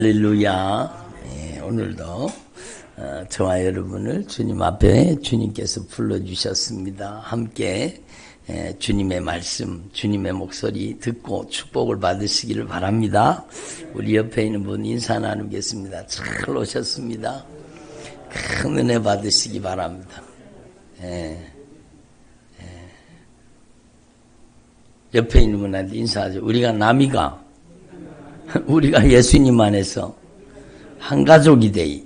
할렐루야. 오늘도 저와 여러분을 주님 앞에 주님께서 불러주셨습니다. 함께 주님의 말씀, 주님의 목소리 듣고 축복을 받으시기를 바랍니다. 우리 옆에 있는 분 인사 나누겠습니다. 잘 오셨습니다. 큰 은혜 받으시기 바랍니다. 옆에 있는 분한테 인사하죠. 우리가 예수님 안에서 한 가족이 되이.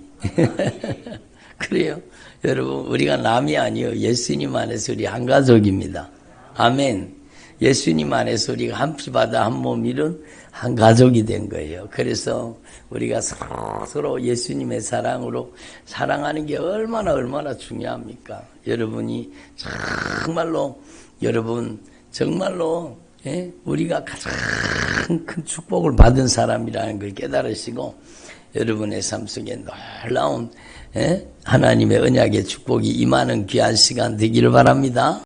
그래요. 여러분, 우리가 남이 아니요. 예수님 안에서 우리 한 가족입니다. 아멘. 예수님 안에서 우리가 한 피바다 한 몸 이룬 한 가족이 된 거예요. 그래서 우리가 서로 예수님의 사랑으로 사랑하는 게 얼마나 중요합니까? 여러분이 정말로 우리가 가장 큰 축복을 받은 사람이라는 걸 깨달으시고 여러분의 삶 속에 놀라운 하나님의 언약의 축복이 임하는 귀한 시간 되기를 바랍니다.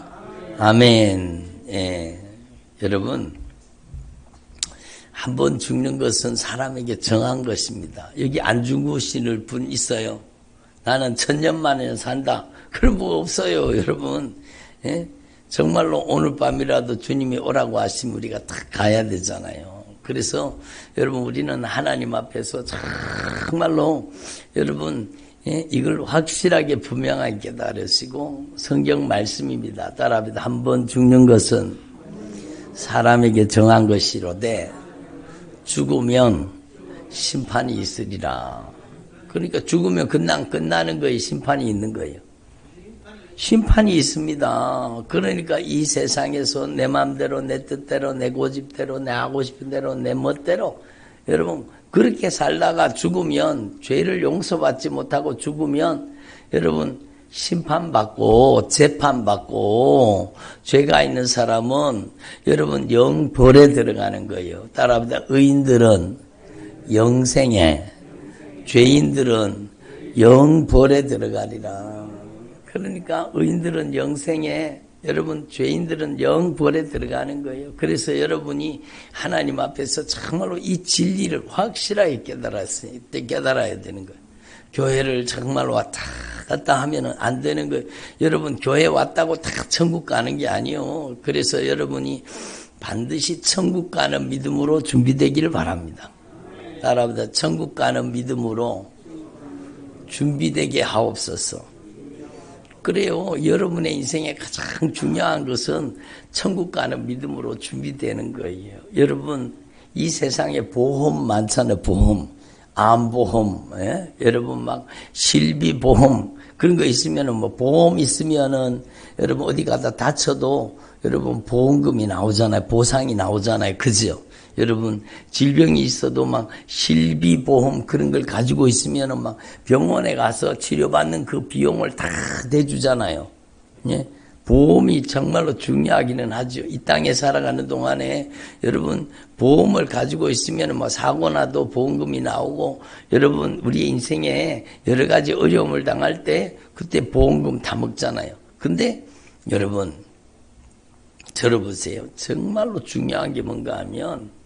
아멘. 여러분, 한 번 죽는 것은 사람에게 정한 것입니다. 여기 안 죽으실 분 있어요? 나는 1000년 만에 산다. 그런 거 없어요, 여러분. 정말로 오늘 밤이라도 주님이 오라고 하시면 우리가 딱 가야 되잖아요. 그래서 여러분, 우리는 하나님 앞에서 정말로 여러분 이걸 확실하게 분명하게 깨달으시고, 성경 말씀입니다. 따라합니다. 한 번 죽는 것은 사람에게 정한 것이로되 죽으면 심판이 있으리라. 그러니까 죽으면 끝나는 거예요. 심판이 있는 거예요. 심판이 있습니다. 그러니까 이 세상에서 내 마음대로, 내 뜻대로, 내 고집대로, 내 하고 싶은 대로, 내 멋대로 여러분 그렇게 살다가 죽으면, 죄를 용서받지 못하고 죽으면 여러분 심판받고 재판받고, 죄가 있는 사람은 여러분 영벌에 들어가는 거예요. 따라합니다. 의인들은 영생에, 죄인들은 영벌에 들어가리라. 그러니까 의인들은 영생에, 여러분 죄인들은 영벌에 들어가는 거예요. 그래서 여러분이 하나님 앞에서 정말로 이 진리를 확실하게 깨달아야 되는 거예요. 교회를 정말로 왔다 갔다 하면 안 되는 거예요. 여러분 교회 왔다고 다 천국 가는 게 아니에요. 그래서 여러분이 반드시 천국 가는 믿음으로 준비되기를 바랍니다. 따라합니다. 천국 가는 믿음으로 준비되게 하옵소서. 그래요. 여러분의 인생에 가장 중요한 것은 천국 가는 믿음으로 준비되는 거예요. 여러분, 이 세상에 보험 많잖아요. 보험, 암보험, 여러분 막 실비보험 그런 거 있으면은, 뭐 보험 있으면은 여러분 어디 가다 다쳐도 여러분 보험금이 나오잖아요. 보상이 나오잖아요. 그죠? 여러분 질병이 있어도 막 실비보험 그런 걸 가지고 있으면은 막 병원에 가서 치료받는 그 비용을 다 대주잖아요. 보험이 정말로 중요하기는 하죠. 이 땅에 살아가는 동안에 여러분 보험을 가지고 있으면 뭐 사고 나도 보험금이 나오고, 여러분 우리 인생에 여러 가지 어려움을 당할 때 그때 보험금 다 먹잖아요. 근데 여러분 들어보세요. 정말로 중요한 게 뭔가 하면,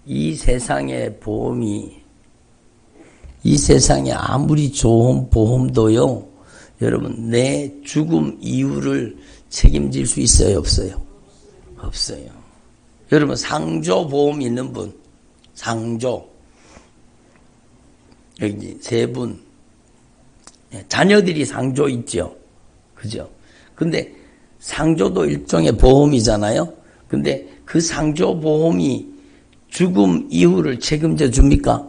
이 세상의 보험이, 이 세상에 아무리 좋은 보험도요, 여러분 내 죽음 이후를 책임질 수 있어요, 없어요? 없어요. 여러분 상조 보험 있는 분, 상조 여기 3분, 자녀들이 상조 있죠, 그죠? 근데 상조도 일종의 보험이잖아요. 근데 그 상조 보험이 죽음 이후를 책임져 줍니까?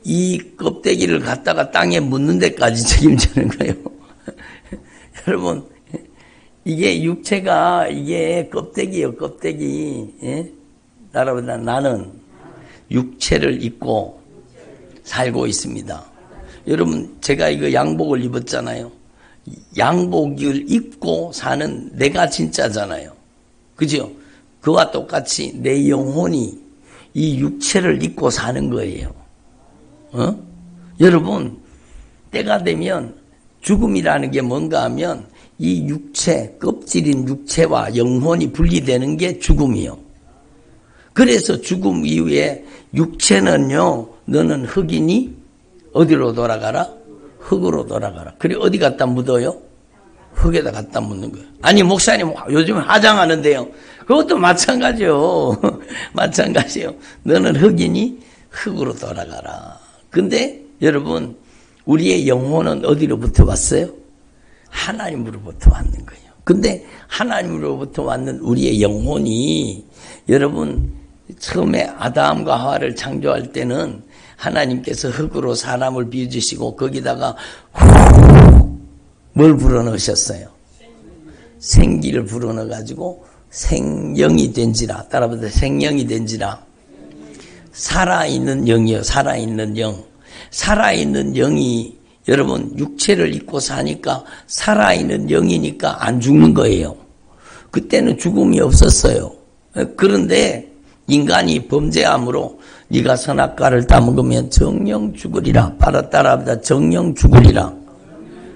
이 껍데기를 갖다가 땅에 묻는 데까지 책임지는 거예요. 여러분, 이게 육체가, 이게 껍데기예요, 껍데기. 따라보다 나는 육체를 입고 살고 있습니다. 여러분, 제가 이거 양복을 입었잖아요. 양복을 입고 사는 내가 진짜잖아요. 그죠? 그와 똑같이 내 영혼이 이 육체를 입고 사는 거예요. 여러분, 때가 되면 죽음이라는 게 뭔가 하면 이 육체, 껍질인 육체와 영혼이 분리되는 게 죽음이요. 그래서 죽음 이후에 육체는요, 너는 흙이니 어디로 돌아가라? 흙으로 돌아가라. 그래 어디 갖다 묻어요? 흙에다 갖다 묻는 거예요. 아니 목사님 요즘 화장하는데요. 그것도 마찬가지요. 마찬가지요. 너는 흙이니 흙으로 돌아가라. 근데 여러분 우리의 영혼은 어디로부터 왔어요? 하나님으로부터 왔는 거예요. 근데 하나님으로부터 왔는 우리의 영혼이 여러분 처음에 아담과 하와를 창조할 때는 하나님께서 흙으로 사람을 비워주시고 거기다가 뭘 불어넣으셨어요? 생기를 불어넣어가지고 생영이 된지라. 따라붙어 생영이 된지라. 살아있는 영이요. 살아있는 영. 살아있는 영이 여러분 육체를 입고 사니까 살아있는 영이니까 안 죽는 거예요. 그때는 죽음이 없었어요. 그런데 인간이 범죄함으로 네가 선악과를 따먹으면 정령 죽으리라. 따라합니다. 정령 죽으리라.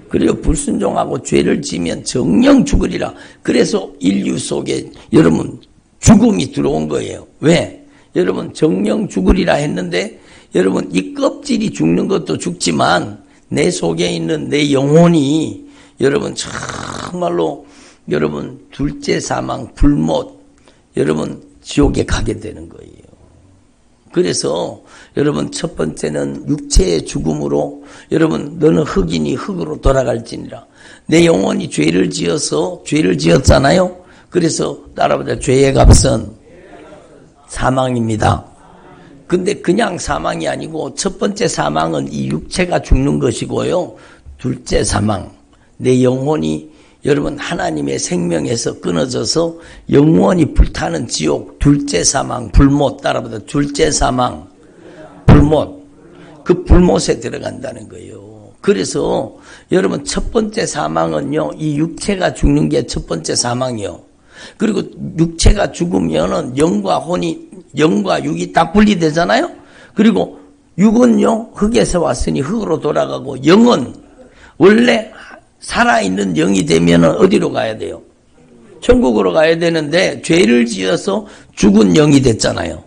그리고 불순종하고 죄를 지으면 정령 죽으리라. 그래서 인류 속에 여러분 죽음이 들어온 거예요. 왜? 여러분 정령 죽으리라 했는데 여러분 이 껍질이 죽는 것도 죽지만 내 속에 있는 내 영혼이 여러분 정말로 여러분 둘째 사망 불못 여러분 지옥에 가게 되는 거예요. 그래서 여러분 첫 번째는 육체의 죽음으로 여러분 너는 흙이니 흙으로 돌아갈지니라. 내 영혼이 죄를 지어서 죄를 지었잖아요. 그래서 따라보자. 죄의 값은 사망입니다. 근데 그냥 사망이 아니고 첫 번째 사망은 이 육체가 죽는 것이고요. 둘째 사망 내 영혼이 여러분 하나님의 생명에서 끊어져서 영원히 불타는 지옥 둘째 사망 불못 따라보다 둘째 사망 불못 그 불못에 들어간다는 거예요. 그래서 여러분 첫 번째 사망은요 이 육체가 죽는 게 첫 번째 사망이요. 그리고 육체가 죽으면은 영과 육이 딱 분리되잖아요. 그리고 육은요 흙에서 왔으니 흙으로 돌아가고 영은 원래 살아있는 영이 되면 어디로 가야 돼요? 천국으로 가야 되는데 죄를 지어서 죽은 영이 됐잖아요.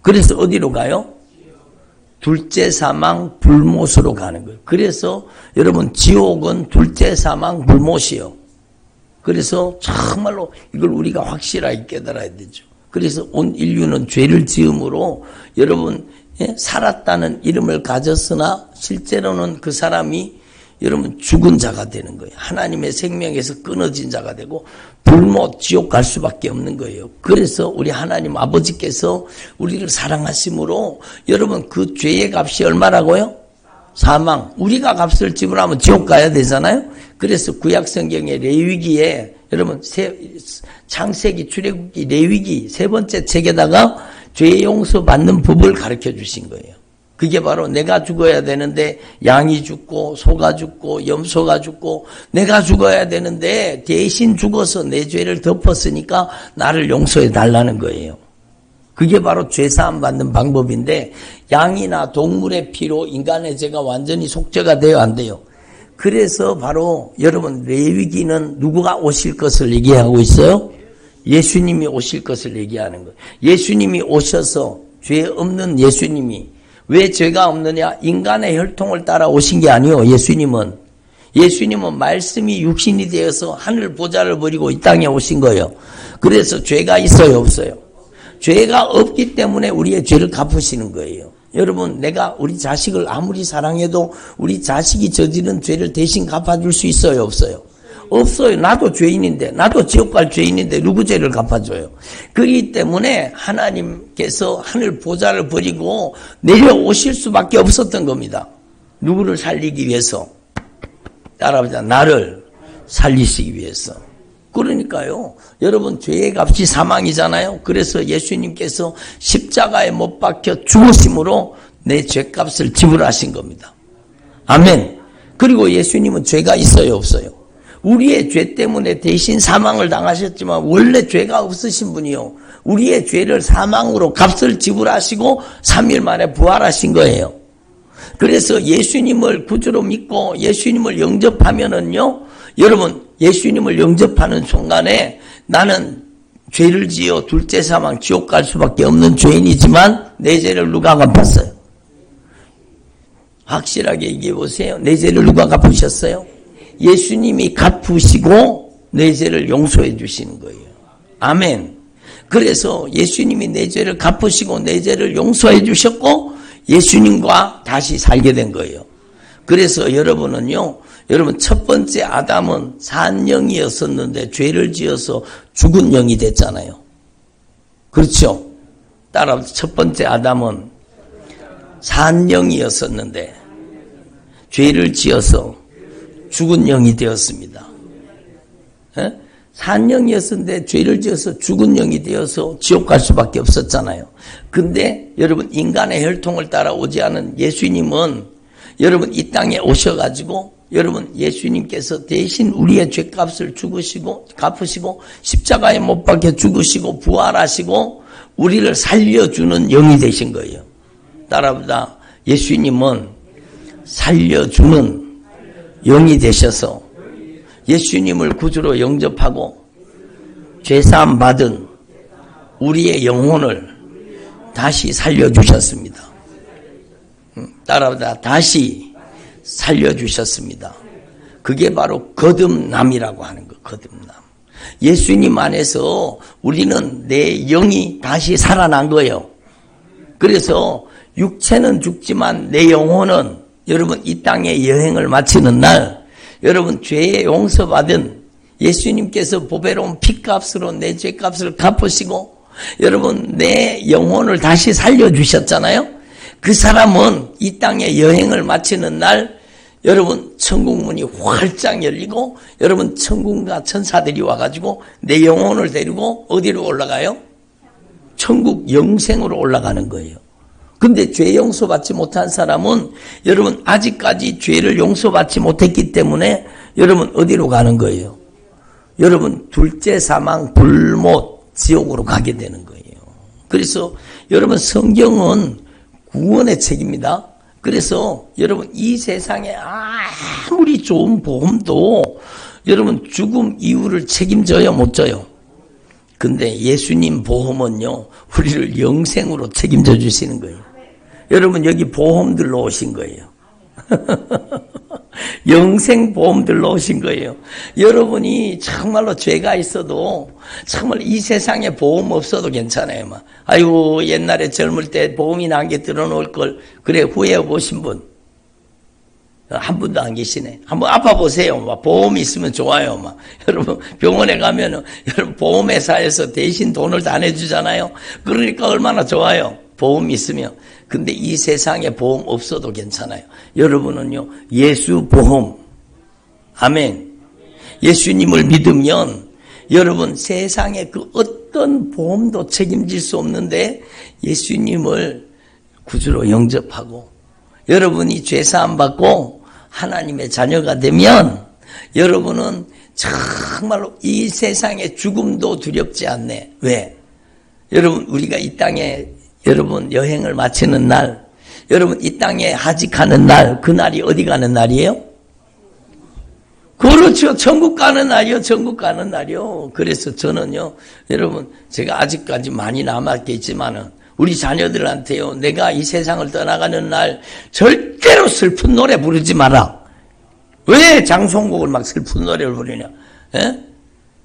그래서 어디로 가요? 둘째 사망 불못으로 가는 거예요. 그래서 여러분 지옥은 둘째 사망 불못이요. 그래서 정말로 이걸 우리가 확실하게 깨달아야 되죠. 그래서 온 인류는 죄를 지음으로 여러분 살았다는 이름을 가졌으나 실제로는 그 사람이 여러분 죽은 자가 되는 거예요. 하나님의 생명에서 끊어진 자가 되고 불못 지옥 갈 수밖에 없는 거예요. 그래서 우리 하나님 아버지께서 우리를 사랑하심으로 여러분 그 죄의 값이 얼마라고요? 사망. 우리가 값을 지불하면 지옥 가야 되잖아요. 그래서 구약성경의 레위기에 여러분 창세기 출애굽기 레위기 세 번째 책에다가 죄 용서 받는 법을 가르쳐 주신 거예요. 그게 바로 내가 죽어야 되는데 양이 죽고 소가 죽고 염소가 죽고 내가 죽어야 되는데 대신 죽어서 내 죄를 덮었으니까 나를 용서해 달라는 거예요. 그게 바로 죄사함 받는 방법인데 양이나 동물의 피로 인간의 죄가 완전히 속죄가 돼요, 안 돼요? 그래서 바로 여러분 레위기는 누구가 오실 것을 얘기하고 있어요? 예수님이 오실 것을 얘기하는 거예요. 예수님이 오셔서 죄 없는 예수님이 왜 죄가 없느냐? 인간의 혈통을 따라 오신 게 아니요. 예수님은 말씀이 육신이 되어서 하늘 보좌를 버리고 이 땅에 오신 거예요. 그래서 죄가 있어요, 없어요? 죄가 없기 때문에 우리의 죄를 갚으시는 거예요. 여러분 내가 우리 자식을 아무리 사랑해도 우리 자식이 저지른 죄를 대신 갚아줄 수 있어요, 없어요? 없어요. 나도 죄인인데 나도 지옥 갈 죄인인데 누구 죄를 갚아줘요? 그렇기 때문에 하나님께서 하늘 보좌를 버리고 내려오실 수밖에 없었던 겁니다. 누구를 살리기 위해서? 따라하자. 나를 살리시기 위해서. 그러니까요. 여러분 죄의 값이 사망이잖아요. 그래서 예수님께서 십자가에 못 박혀 죽으심으로 내 죄값을 지불하신 겁니다. 아멘. 그리고 예수님은 죄가 있어요, 없어요? 우리의 죄 때문에 대신 사망을 당하셨지만 원래 죄가 없으신 분이요. 우리의 죄를 사망으로 값을 지불하시고 3일 만에 부활하신 거예요. 그래서 예수님을 구주로 믿고 예수님을 영접하면은요. 여러분 예수님을 영접하는 순간에 나는 죄를 지어 둘째 사망 지옥 갈 수밖에 없는 죄인이지만 내 죄를 누가 갚았어요? 확실하게 얘기해 보세요. 내 죄를 누가 갚으셨어요? 예수님이 갚으시고 내 죄를 용서해 주시는 거예요. 아멘. 그래서 예수님이 내 죄를 갚으시고 내 죄를 용서해 주셨고 예수님과 다시 살게 된 거예요. 그래서 여러분은요, 여러분 첫 번째 아담은 산 영이었었는데 죄를 지어서 죽은 영이 됐잖아요. 그렇죠? 따라 첫 번째 아담은 산 영이었었는데 죄를 지어서 죽은 영이 되었습니다. 산 영이었는데 죄를 지어서 죽은 영이 되어서 지옥 갈 수밖에 없었잖아요. 근데 여러분 인간의 혈통을 따라 오지 않은 예수님은 여러분 이 땅에 오셔가지고 여러분 예수님께서 대신 우리의 죄값을 죽으시고 갚으시고 십자가에 못 박혀 죽으시고 부활하시고 우리를 살려주는 영이 되신 거예요. 따라보다 예수님은 살려주는 영이 되셔서 예수님을 구주로 영접하고 죄사함 받은 우리의 영혼을 다시 살려주셨습니다. 따라보다 다시 살려주셨습니다. 그게 바로 거듭남이라고 하는 거, 거듭남. 예수님 안에서 우리는 내 영이 다시 살아난 거예요. 그래서 육체는 죽지만 내 영혼은 여러분 이 땅의 여행을 마치는 날 여러분 죄의 용서받은 예수님께서 보배로운 피값으로 내 죄값을 갚으시고 여러분 내 영혼을 다시 살려주셨잖아요. 그 사람은 이 땅의 여행을 마치는 날 여러분 천국 문이 활짝 열리고 여러분 천국과 천사들이 와가지고 내 영혼을 데리고 어디로 올라가요? 천국 영생으로 올라가는 거예요. 근데 죄 용서받지 못한 사람은 여러분 아직까지 죄를 용서받지 못했기 때문에 여러분 어디로 가는 거예요? 여러분 둘째 사망 불못 지옥으로 가게 되는 거예요. 그래서 여러분 성경은 구원의 책입니다. 그래서 여러분 이 세상에 아무리 좋은 보험도 여러분 죽음 이후를 책임져요 못 져요? 근데 예수님 보험은요 우리를 영생으로 책임져 주시는 거예요. 여러분 여기 보험들로 오신 거예요. 영생 보험들로 오신 거예요. 여러분이 정말로 죄가 있어도 정말 이 세상에 보험 없어도 괜찮아요. 막. 아이고 옛날에 젊을 때 보험이 남게 들어놓을 걸 그래 후회해 보신 분 한 분도 안 계시네. 한번 아파 보세요. 막 보험이 있으면 좋아요. 막 여러분 병원에 가면은 여러분 보험회사에서 대신 돈을 다 내주잖아요. 그러니까 얼마나 좋아요. 보험이 있으면. 근데 이 세상에 보험 없어도 괜찮아요. 여러분은요 예수 보험. 아멘. 예수님을 믿으면 여러분 세상에 그 어떤 보험도 책임질 수 없는데 예수님을 구주로 영접하고 여러분이 죄사함 받고 하나님의 자녀가 되면 여러분은 정말로 이 세상의 죽음도 두렵지 않네. 왜? 여러분 우리가 이 땅에 여러분 여행을 마치는 날 여러분 이 땅에 하직하는 날 그날이 어디 가는 날이에요? 그렇죠. 천국 가는 날이요. 천국 가는 날이요. 그래서 저는요 여러분 제가 아직까지 많이 남았겠지만은 우리 자녀들한테요. 내가 이 세상을 떠나가는 날 절대로 슬픈 노래 부르지 마라. 왜 장송곡을 막 슬픈 노래를 부르냐. 에?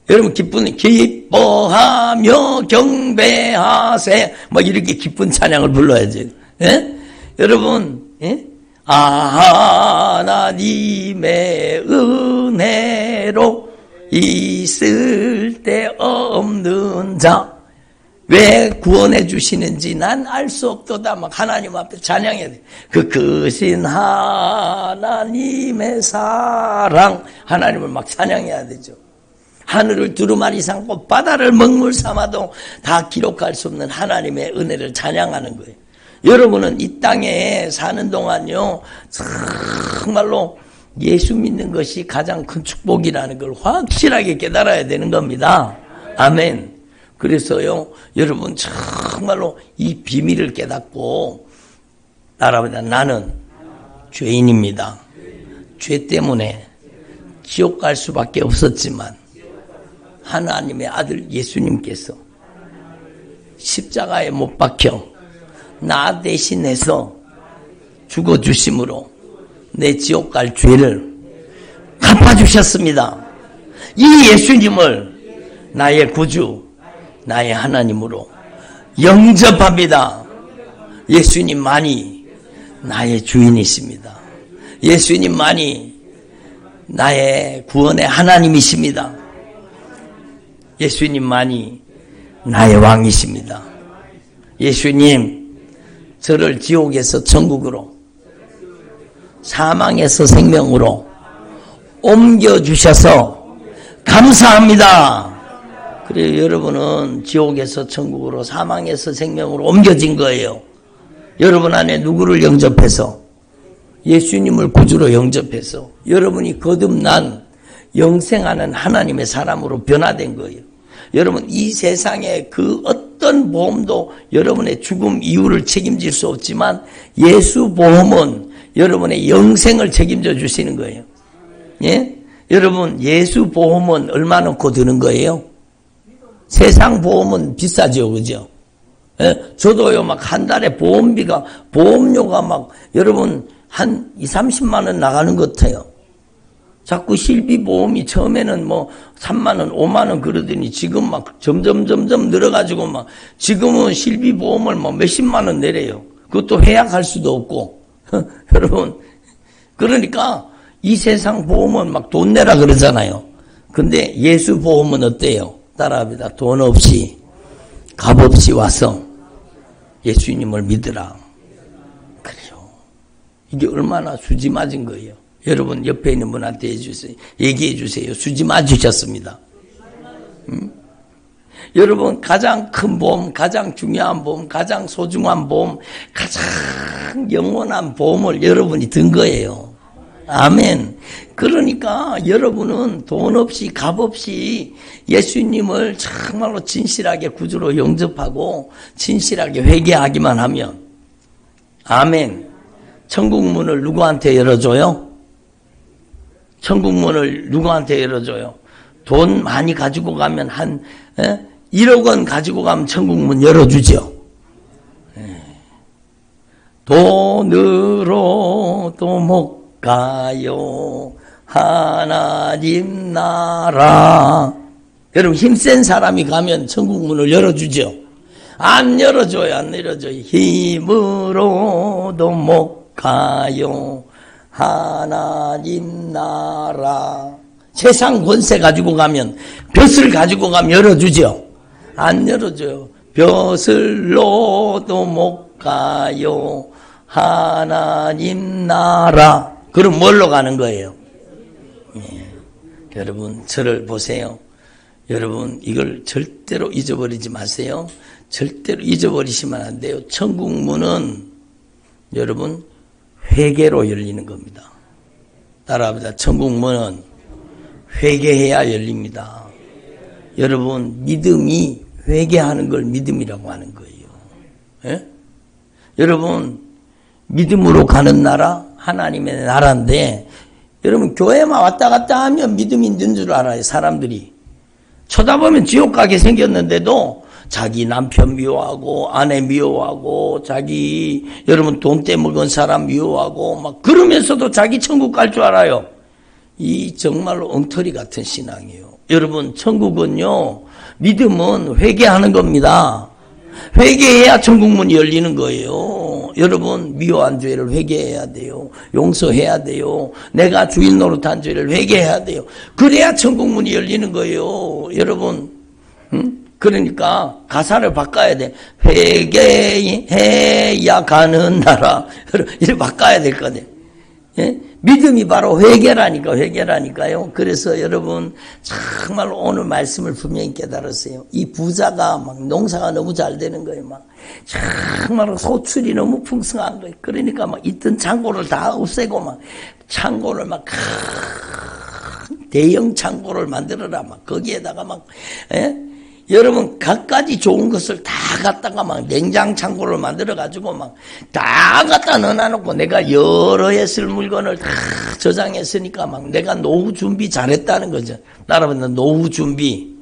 여러분 기뻐하며 경배하세 막 이렇게 기쁜 찬양을 불러야지. 에? 여러분 에? 하나님의 은혜로 있을 데 없는 자 왜 구원해 주시는지 난 알 수 없도다. 막 하나님 앞에 찬양해야 돼. 그 크신 하나님의 사랑 하나님을 막 찬양해야 되죠. 하늘을 두루마리 삼고 바다를 먹물 삼아도 다 기록할 수 없는 하나님의 은혜를 찬양하는 거예요. 여러분은 이 땅에 사는 동안요 정말로 예수 믿는 것이 가장 큰 축복이라는 걸 확실하게 깨달아야 되는 겁니다. 아멘. 그래서요 여러분 정말로 이 비밀을 깨닫고 따라합니다. 나는 죄인입니다. 죄 때문에 지옥 갈 수밖에 없었지만 하나님의 아들 예수님께서 십자가에 못 박혀 나 대신해서 죽어주심으로 내 지옥 갈 죄를 갚아주셨습니다. 이 예수님을 나의 구주, 나의 하나님으로 영접합니다. 예수님만이 나의 주인이십니다. 예수님만이 나의 구원의 하나님이십니다. 예수님만이 나의 왕이십니다. 예수님, 저를 지옥에서 천국으로, 사망에서 생명으로 옮겨주셔서 감사합니다. 그래요, 여러분은 지옥에서 천국으로, 사망에서 생명으로 옮겨진 거예요. 여러분 안에 누구를 영접해서? 예수님을 구주로 영접해서 여러분이 거듭난 영생하는 하나님의 사람으로 변화된 거예요. 여러분, 이 세상에 그 어떤 보험도 여러분의 죽음 이후를 책임질 수 없지만 예수 보험은 여러분의 영생을 책임져 주시는 거예요. 예? 여러분, 예수 보험은 얼마 넣고 드는 거예요? 세상 보험은 비싸죠, 그죠? 예? 저도요, 막 한 달에 보험비가, 보험료가 막 여러분 한 2~30만 원 나가는 것 같아요. 자꾸 실비보험이 처음에는 뭐 3만 원, 5만 원 그러더니 지금 막 점점 늘어가지고 막 지금은 실비보험을 뭐 몇십만 원 내래요. 그것도 해약할 수도 없고. 여러분, 그러니까 이 세상 보험은 막 돈 내라 그러잖아요. 근데 예수 보험은 어때요? 따라합니다. 돈 없이, 값 없이 와서 예수님을 믿으라. 그래요. 이게 얼마나 수지 맞은 거예요. 여러분 옆에 있는 분한테 해주세요. 얘기해 주세요. 수지 맞으셨습니다. 여러분 가장 큰 보험, 가장 중요한 보험, 가장 소중한 보험, 가장 영원한 보험을 여러분이 든 거예요. 아멘. 그러니까 여러분은 돈 없이 값 없이 예수님을 정말로 진실하게 구주로 영접하고 진실하게 회개하기만 하면, 아멘. 천국 문을 누구한테 열어줘요? 천국 문을 누구한테 열어줘요? 돈 많이 가지고 가면 한 1억 원 가지고 가면 천국 문 열어주죠. 돈으로도 못 가요 하나님 나라. 여러분, 힘센 사람이 가면 천국 문을 열어주죠. 안 열어줘요. 안 열어줘요. 힘으로도 못 가요 하나님 나라. 세상 권세 가지고 가면, 벼슬 가지고 가면 열어주죠. 안 열어줘요. 벼슬로도 못 가요 하나님 나라. 그럼 뭘로 가는 거예요? 예. 여러분, 저를 보세요. 여러분, 이걸 절대로 잊어버리지 마세요. 절대로 잊어버리시면 안 돼요. 천국 문은 여러분 회개로 열리는 겁니다. 따라합니다. 천국 문은 회개해야 열립니다. 여러분, 믿음이 회개하는 걸 믿음이라고 하는 거예요. 예? 여러분, 믿음으로 가는 나라, 하나님의 나라인데, 여러분, 교회만 왔다 갔다 하면 믿음이 있는 줄 알아요, 사람들이. 쳐다보면 지옥 가게 생겼는데도 자기 남편 미워하고, 아내 미워하고, 자기, 여러분, 돈 떼먹은 사람 미워하고, 막, 그러면서도 자기 천국 갈 줄 알아요. 이 정말로 엉터리 같은 신앙이에요. 여러분, 천국은요, 믿음은 회개하는 겁니다. 회개해야 천국문이 열리는 거예요. 여러분, 미워한 죄를 회개해야 돼요. 용서해야 돼요. 내가 주인 노릇한 죄를 회개해야 돼요. 그래야 천국문이 열리는 거예요. 여러분, 그러니까 가사를 바꿔야 돼. 회개해야 가는 나라. 이렇게 바꿔야 될 거네. 예? 믿음이 바로 회개라니까요. 그래서 여러분, 정말 오늘 말씀을 분명히 깨달았어요. 이 부자가 막 농사가 너무 잘 되는 거예요. 막 정말로 소출이 너무 풍성한 거예요. 그러니까 막 있던 창고를 다 없애고 막 창고를 막 대형 창고를 만들어라. 막 거기에다가 막, 여러분, 갖가지 좋은 것을 다 갖다가 막 냉장 창고를 만들어가지고 막 다 갖다 넣어놓고 내가 여러 해 쓸 물건을 다 저장했으니까 막 내가 노후 준비 잘했다는 거죠. 여러분, 노후 준비.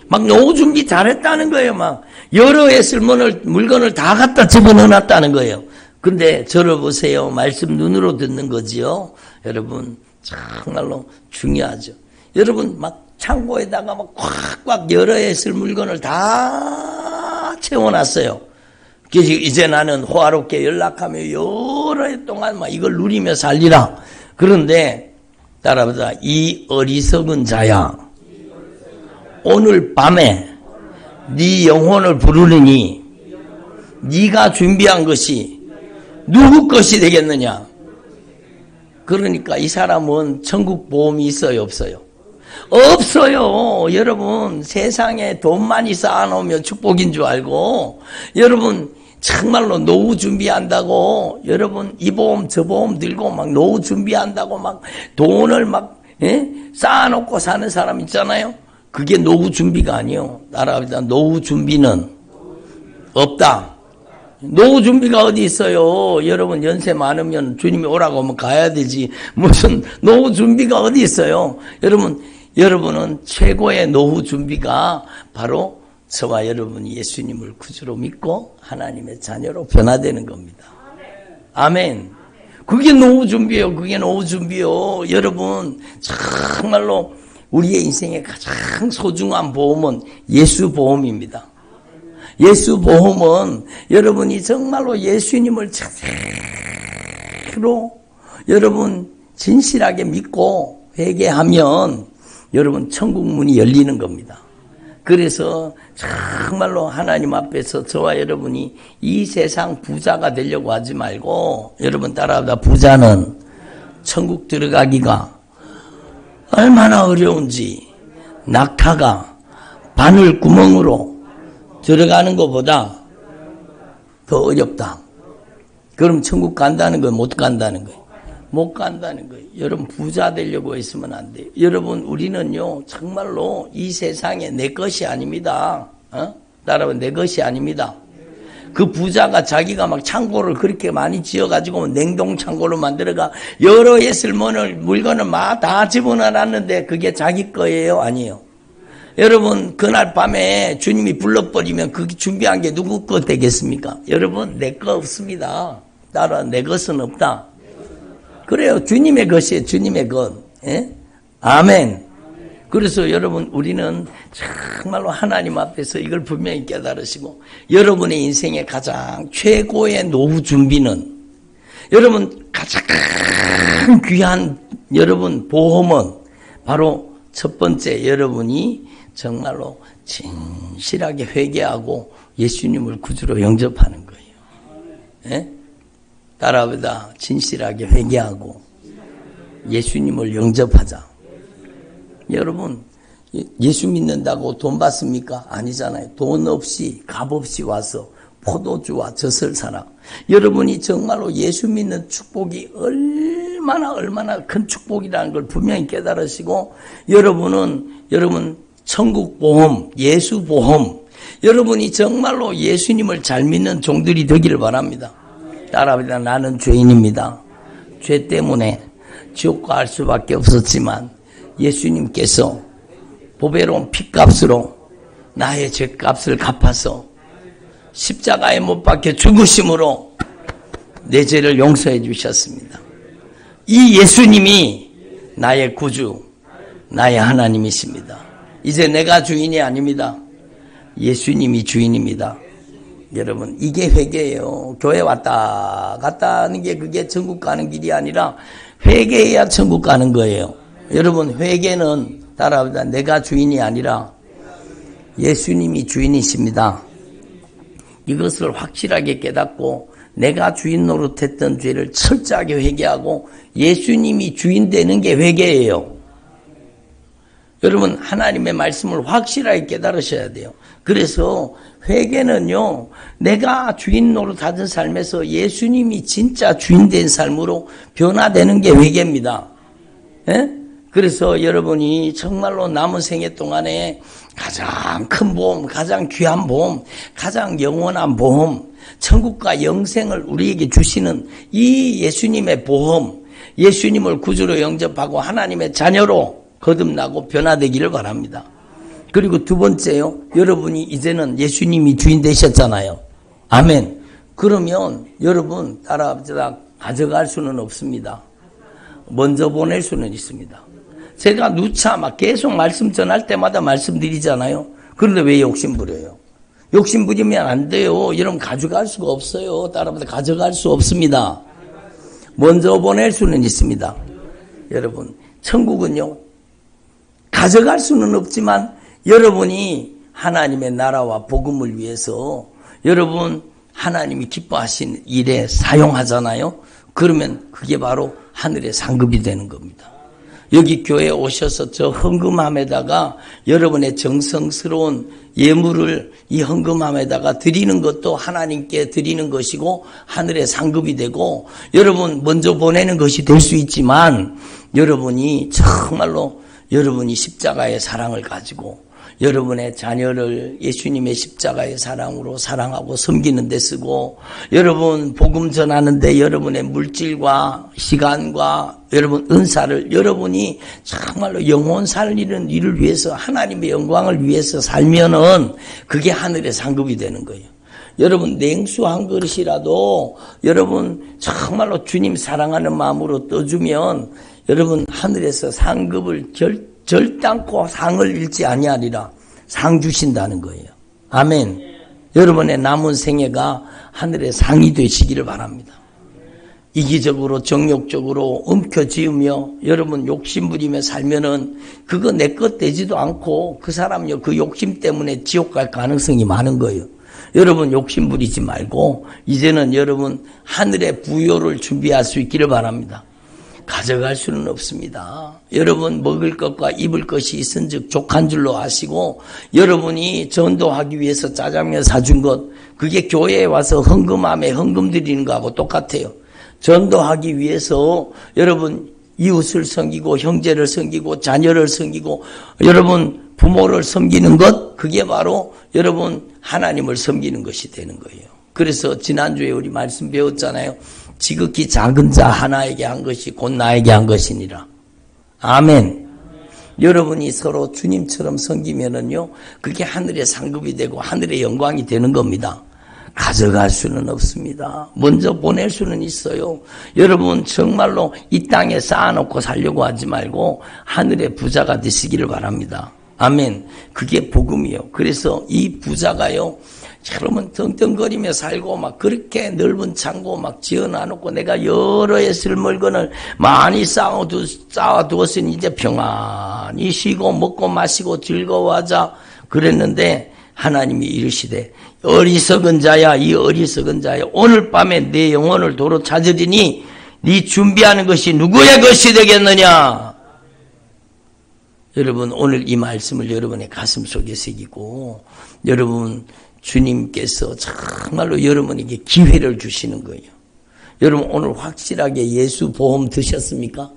막 노후 준비 잘했다는 거예요. 막 여러 해 쓸 물건을 다 갖다 집어넣어놨다는 거예요. 근데 저를 보세요. 말씀 눈으로 듣는 거지요. 여러분 정말로 중요하죠. 여러분 막 창고에다가 막 꽉꽉 여러 해 쓸 물건을 다 채워놨어요. 그래서 이제 나는 호화롭게 연락하며 여러 해 동안 막 이걸 누리며 살리라. 그런데 따라보자. 이 어리석은 자야, 오늘 밤에 네 영혼을 부르느니 네가 준비한 것이 누구 것이 되겠느냐. 그러니까 이 사람은 천국 보험이 있어요, 없어요? 없어요. 여러분 세상에 돈만이 쌓아놓으면 축복인 줄 알고, 여러분 정말로 노후 준비한다고 여러분 이 보험 저 보험 들고 막 노후 준비한다고 막 돈을 막 쌓아놓고 사는 사람 있잖아요. 그게 노후 준비가 아니에요. 따라합니다. 노후 준비는 없다. 노후 준비가 어디 있어요? 여러분 연세 많으면 주님이 오라고 하면 가야 되지. 무슨 노후 준비가 어디 있어요? 여러분은 최고의 노후 준비가 바로 저와 여러분이 예수님을 구주로 믿고 하나님의 자녀로 변화되는 겁니다. 아멘. 그게 노후 준비예요. 그게 노후 준비요. 여러분 정말로 우리의 인생의 가장 소중한 보험은 예수 보험입니다. 예수 보험은 여러분이 정말로 예수님을 제대로 여러분 진실하게 믿고 회개하면 여러분 천국 문이 열리는 겁니다. 그래서 정말로 하나님 앞에서 저와 여러분이 이 세상 부자가 되려고 하지 말고, 여러분 따라합니다. 부자는 천국 들어가기가 얼마나 어려운지, 낙타가 바늘 구멍으로 들어가는 것보다 더 어렵다. 그럼 천국 간다는 거예요? 못 간다는 거예요? 못 간다는 거예요. 여러분 부자 되려고 했으면 안 돼요. 여러분 우리는요 정말로 이 세상에 내 것이 아닙니다. 따라하면 내 것이 아닙니다. 그 부자가 자기가 막 창고를 그렇게 많이 지어가지고 냉동 창고를 만들어가 여러 해 쓸 물건을 막 다 집어넣어놨는데 그게 자기 거예요? 아니에요. 여러분 그날 밤에 주님이 불러버리면 그게 준비한 게 누구 거 되겠습니까? 여러분 내 거 없습니다. 따라 내 것은 없다. 그래요. 주님의 것이에요. 주님의 것. 예? 아멘. 그래서 여러분 우리는 정말로 하나님 앞에서 이걸 분명히 깨달으시고, 여러분의 인생의 가장 최고의 노후 준비는, 여러분 가장 귀한 여러분 보험은 바로 첫 번째, 여러분이 정말로 진실하게 회개하고 예수님을 구주로 영접하는 거예요. 예? 따라합니다. 진실하게 회개하고 예수님을 영접하자. 여러분 예수 믿는다고 돈 받습니까? 아니잖아요. 돈 없이 값 없이 와서 포도주와 젖을 사라. 여러분이 정말로 예수 믿는 축복이 얼마나 큰 축복이라는 걸 분명히 깨달으시고, 여러분 천국 보험, 예수 보험, 여러분이 정말로 예수님을 잘 믿는 종들이 되기를 바랍니다. 따라합니다. 나는 죄인입니다. 죄 때문에 지옥 갈 수밖에 없었지만 예수님께서 보배로운 피값으로 나의 죄값을 갚아서 십자가에 못 박혀 죽으심으로 내 죄를 용서해 주셨습니다. 이 예수님이 나의 구주, 나의 하나님이십니다. 이제 내가 주인이 아닙니다. 예수님이 주인입니다. 여러분 이게 회개예요. 교회 왔다 갔다 하는 게 그게 천국 가는 길이 아니라 회개해야 천국 가는 거예요. 여러분 회개는 따라합니다. 내가 주인이 아니라 예수님이 주인이십니다. 이것을 확실하게 깨닫고 내가 주인 노릇했던 죄를 철저하게 회개하고 예수님이 주인 되는 게 회개예요. 여러분 하나님의 말씀을 확실하게 깨달으셔야 돼요. 그래서 회개는요, 내가 주인 노릇하던 삶에서 예수님이 진짜 주인 된 삶으로 변화되는 게 회개입니다. 예? 그래서 여러분이 정말로 남은 생애 동안에 가장 큰 보험, 가장 귀한 보험, 가장 영원한 보험, 천국과 영생을 우리에게 주시는 이 예수님의 보험, 예수님을 구주로 영접하고 하나님의 자녀로 거듭나고 변화되기를 바랍니다. 그리고 두 번째요. 여러분이 이제는 예수님이 주인 되셨잖아요. 아멘. 그러면 여러분 따라 가져갈 수는 없습니다. 먼저 보낼 수는 있습니다. 제가 누차 막 계속 말씀 전할 때마다 말씀드리잖아요. 그런데 왜 욕심 부려요? 욕심 부리면 안 돼요. 여러분 가져갈 수가 없어요. 따라서 가져갈 수 없습니다. 먼저 보낼 수는 있습니다. 여러분 천국은요. 가져갈 수는 없지만 여러분이 하나님의 나라와 복음을 위해서 여러분 하나님이 기뻐하신 일에 사용하잖아요. 그러면 그게 바로 하늘의 상급이 되는 겁니다. 여기 교회에 오셔서 저 헌금함에다가 여러분의 정성스러운 예물을 이 헌금함에다가 드리는 것도 하나님께 드리는 것이고 하늘의 상급이 되고 여러분 먼저 보내는 것이 될 수 있지만 여러분이 정말로 여러분이 십자가의 사랑을 가지고 여러분의 자녀를 예수님의 십자가의 사랑으로 사랑하고 섬기는 데 쓰고 여러분 복음 전하는데 여러분의 물질과 시간과 여러분 은사를 여러분이 정말로 영혼 살리는 일을 위해서 하나님의 영광을 위해서 살면은 그게 하늘의 상급이 되는 거예요. 여러분 냉수 한 그릇이라도 여러분 정말로 주님 사랑하는 마음으로 떠주면 여러분 하늘에서 상급을 절단코 상을 잃지 아니하리라 상 주신다는 거예요. 아멘. 여러분의 남은 생애가 하늘의 상이 되시기를 바랍니다. 이기적으로 정욕적으로 움켜쥐으며 여러분 욕심부리며 살면은 그거 내 것 되지도 않고 그 사람요 그 욕심 때문에 지옥 갈 가능성이 많은 거예요. 여러분 욕심부리지 말고 이제는 여러분 하늘의 부요를 준비할 수 있기를 바랍니다. 가져갈 수는 없습니다. 여러분 먹을 것과 입을 것이 있은즉 족한 줄로 아시고 여러분이 전도하기 위해서 짜장면 사준 것 그게 교회에 와서 헌금함에 헌금 드리는 거하고 똑같아요. 전도하기 위해서 여러분 이웃을 섬기고 형제를 섬기고 자녀를 섬기고 여러분 부모를 섬기는 것 그게 바로 여러분 하나님을 섬기는 것이 되는 거예요. 그래서 지난주에 우리 말씀 배웠잖아요. 지극히 작은 자 하나에게 한 것이 곧 나에게 한 것이니라. 아멘. 여러분이 서로 주님처럼 섬기면은요, 그게 하늘의 상급이 되고 하늘의 영광이 되는 겁니다. 가져갈 수는 없습니다. 먼저 보낼 수는 있어요. 여러분 정말로 이 땅에 쌓아놓고 살려고 하지 말고 하늘의 부자가 되시기를 바랍니다. 아멘. 그게 복음이요. 그래서 이 부자가요, 여러분 떵떵거리며 살고 막 그렇게 넓은 창고 막 지어놔놓고 내가 여러 해 쓸 물건을 많이 쌓아두었으니 이제 평안히 쉬고 먹고 마시고 즐거워하자 그랬는데 하나님이 이르시되 어리석은 자야 이 어리석은 자야 오늘 밤에 내 영혼을 도로 찾으리니 네 준비하는 것이 누구의 것이 되겠느냐. 여러분 오늘 이 말씀을 여러분의 가슴 속에 새기고 여러분 주님께서 정말로 여러분에게 기회를 주시는 거예요. 여러분 오늘 확실하게 예수 보험 드셨습니까?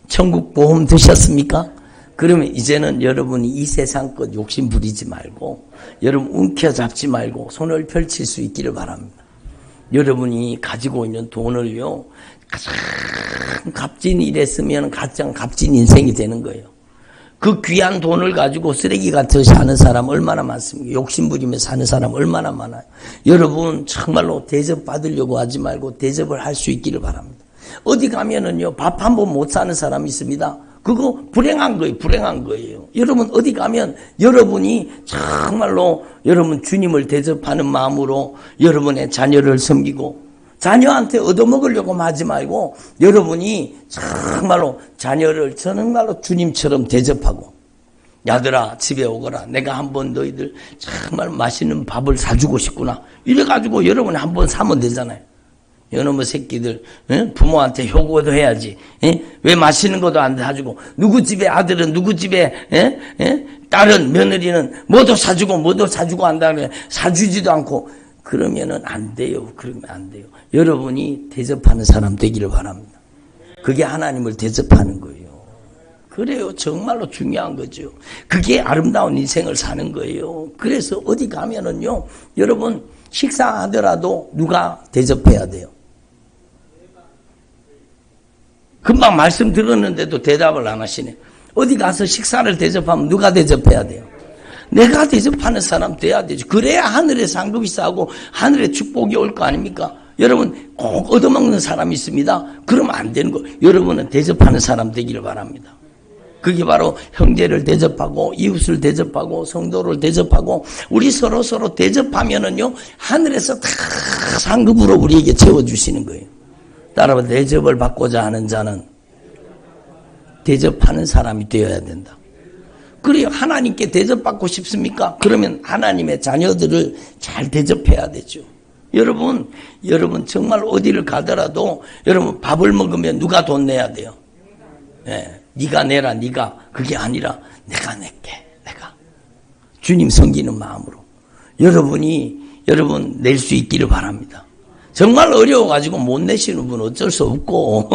천국 보험 드셨습니까? 그러면 이제는 여러분이 이 세상 것 욕심 부리지 말고 여러분 움켜잡지 말고 손을 펼칠 수 있기를 바랍니다. 여러분이 가지고 있는 돈을요 가장 값진 일에 쓰면 가장 값진 인생이 되는 거예요. 그 귀한 돈을 가지고 쓰레기 같이 사는 사람 얼마나 많습니까? 욕심 부리며 사는 사람 얼마나 많아요. 여러분 정말로 대접받으려고 하지 말고 대접을 할 수 있기를 바랍니다. 어디 가면은요 밥 한 번 못 사는 사람이 있습니다. 그거 불행한 거예요. 불행한 거예요. 여러분 어디 가면 여러분이 정말로 여러분 주님을 대접하는 마음으로 여러분의 자녀를 섬기고 자녀한테 얻어먹으려고 하지 말고 여러분이 정말로 자녀를 정말로 주님처럼 대접하고 야들아 집에 오거라 내가 한번 너희들 정말 맛있는 밥을 사주고 싶구나 이래가지고 여러분이 한번 사면 되잖아요. 이놈의 새끼들 부모한테 효고도 해야지. 왜 맛있는 것도 안 사주고 누구 집에 아들은 누구 집에 딸은 며느리는 뭐도 사주고 한다면 사주지도 않고 그러면은 안 돼요. 그러면 안 돼요. 여러분이 대접하는 사람 되기를 바랍니다. 그게 하나님을 대접하는 거예요. 그래요. 정말로 중요한 거죠. 그게 아름다운 인생을 사는 거예요. 그래서 어디 가면은요, 여러분 식사하더라도 누가 대접해야 돼요. 금방 말씀 들었는데도 대답을 안 하시네. 어디 가서 식사를 대접하면 누가 대접해야 돼요? 내가 대접하는 사람 돼야 되죠. 그래야 하늘의 상급이 쌓고 하늘의 축복이 올 거 아닙니까? 여러분 꼭 얻어먹는 사람이 있습니다. 그러면 안 되는 거. 여러분은 대접하는 사람 되기를 바랍니다. 그게 바로 형제를 대접하고 이웃을 대접하고 성도를 대접하고 우리 서로 대접하면은요 하늘에서 다 상급으로 우리에게 채워주시는 거예요. 따라서 대접을 받고자 하는 자는 대접하는 사람이 되어야 된다. 그래요. 하나님께 대접받고 싶습니까? 그러면 하나님의 자녀들을 잘 대접해야 되죠. 여러분 정말 어디를 가더라도 여러분 밥을 먹으면 누가 돈 내야 돼요? 네, 네가 내라. 네가 그게 아니라 내가 낼게. 내가 주님 섬기는 마음으로 여러분 낼 수 있기를 바랍니다. 정말 어려워가지고 못 내시는 분 어쩔 수 없고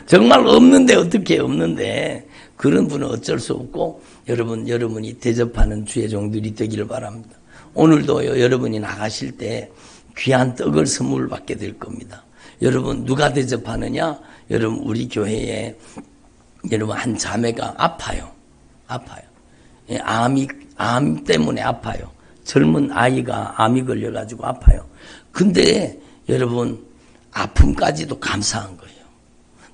정말 없는데 어떻게 없는데 그런 분은 어쩔 수 없고 여러분이 대접하는 주의 종들이 되기를 바랍니다. 오늘도 여러분이 나가실 때 귀한 떡을 선물 받게 될 겁니다. 여러분 누가 대접하느냐? 여러분 우리 교회에 여러분 한 자매가 아파요. 예, 암 때문에 아파요. 젊은 아이가 암이 걸려가지고 아파요. 근데 여러분 아픔까지도 감사한 거예요.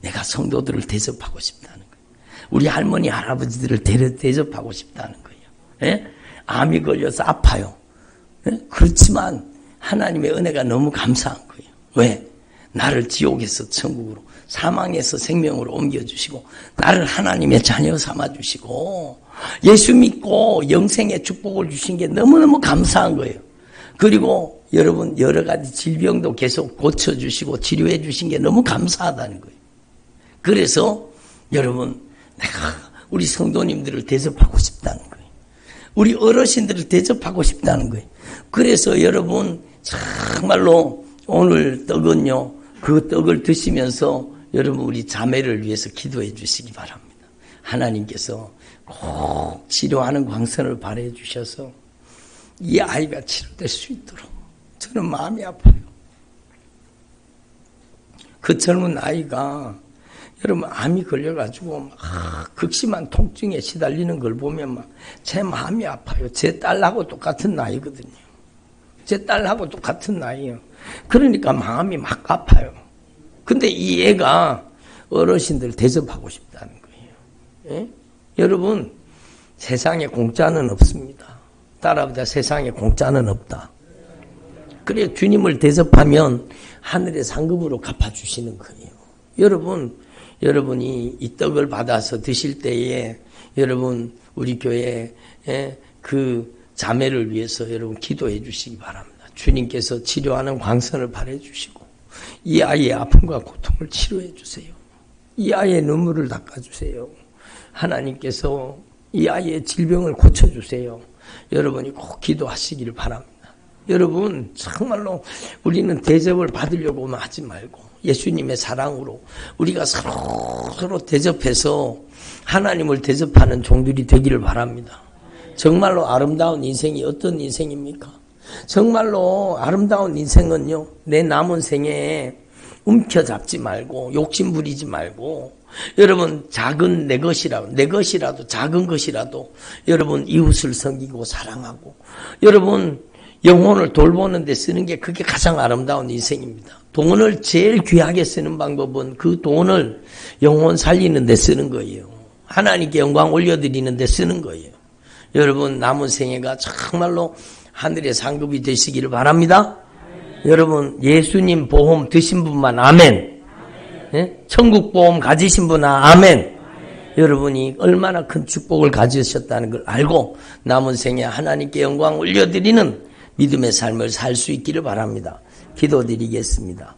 내가 성도들을 대접하고 싶다는 거예요. 우리 할머니 할아버지들을 대접하고 싶다는 거예요. 예? 암이 걸려서 아파요. 예? 그렇지만 하나님의 은혜가 너무 감사한 거예요. 왜? 나를 지옥에서 천국으로 사망에서 생명으로 옮겨주시고 나를 하나님의 자녀 삼아주시고 예수 믿고 영생의 축복을 주신 게 너무너무 감사한 거예요. 그리고 여러분 여러 가지 질병도 계속 고쳐주시고 치료해 주신 게 너무 감사하다는 거예요. 그래서 여러분 내가 우리 성도님들을 대접하고 싶다는 거예요. 우리 어르신들을 대접하고 싶다는 거예요. 그래서 여러분 정말로 오늘 떡은요. 그 떡을 드시면서 여러분 우리 자매를 위해서 기도해 주시기 바랍니다. 하나님께서 꼭 치료하는 광선을 발해 주셔서 이 아이가 치료될 수 있도록 저는 마음이 아파요. 그 젊은 아이가 여러분 암이 걸려가지고 막 극심한 통증에 시달리는 걸 보면 막 제 마음이 아파요. 제 딸하고 똑같은 나이거든요. 제 딸하고 똑같은 나이에요. 그러니까 마음이 막 아파요. 근데 이 애가 어르신들 대접하고 싶다는 거예요. 예? 여러분 세상에 공짜는 없습니다. 따라보자 세상에 공짜는 없다. 그래 주님을 대접하면 하늘의 상급으로 갚아주시는 거예요. 여러분이 이 떡을 받아서 드실 때에 여러분 우리 교회 그 자매를 위해서 여러분 기도해 주시기 바랍니다. 주님께서 치료하는 광선을 발해 주시고 이 아이의 아픔과 고통을 치료해 주세요. 이 아이의 눈물을 닦아주세요. 하나님께서 이 아이의 질병을 고쳐주세요. 여러분이 꼭 기도하시기를 바랍니다. 여러분 정말로 우리는 대접을 받으려고만 하지 말고 예수님의 사랑으로 우리가 서로 대접해서 하나님을 대접하는 종들이 되기를 바랍니다. 정말로 아름다운 인생이 어떤 인생입니까? 정말로 아름다운 인생은요. 내 남은 생에 움켜잡지 말고 욕심 부리지 말고 여러분 작은 내 것이라도 작은 것이라도 여러분 이웃을 섬기고 사랑하고 여러분 영혼을 돌보는 데 쓰는 게 그게 가장 아름다운 인생입니다. 돈을 제일 귀하게 쓰는 방법은 그 돈을 영혼 살리는 데 쓰는 거예요. 하나님께 영광 올려드리는 데 쓰는 거예요. 여러분 남은 생애가 정말로 하늘의 상급이 되시기를 바랍니다. 여러분 예수님 보험 드신 분만 아멘. 예? 천국 보험 가지신 분은 아멘. 여러분이 얼마나 큰 축복을 가지셨다는 걸 알고 남은 생에 하나님께 영광 올려드리는 믿음의 삶을 살 수 있기를 바랍니다. 기도드리겠습니다.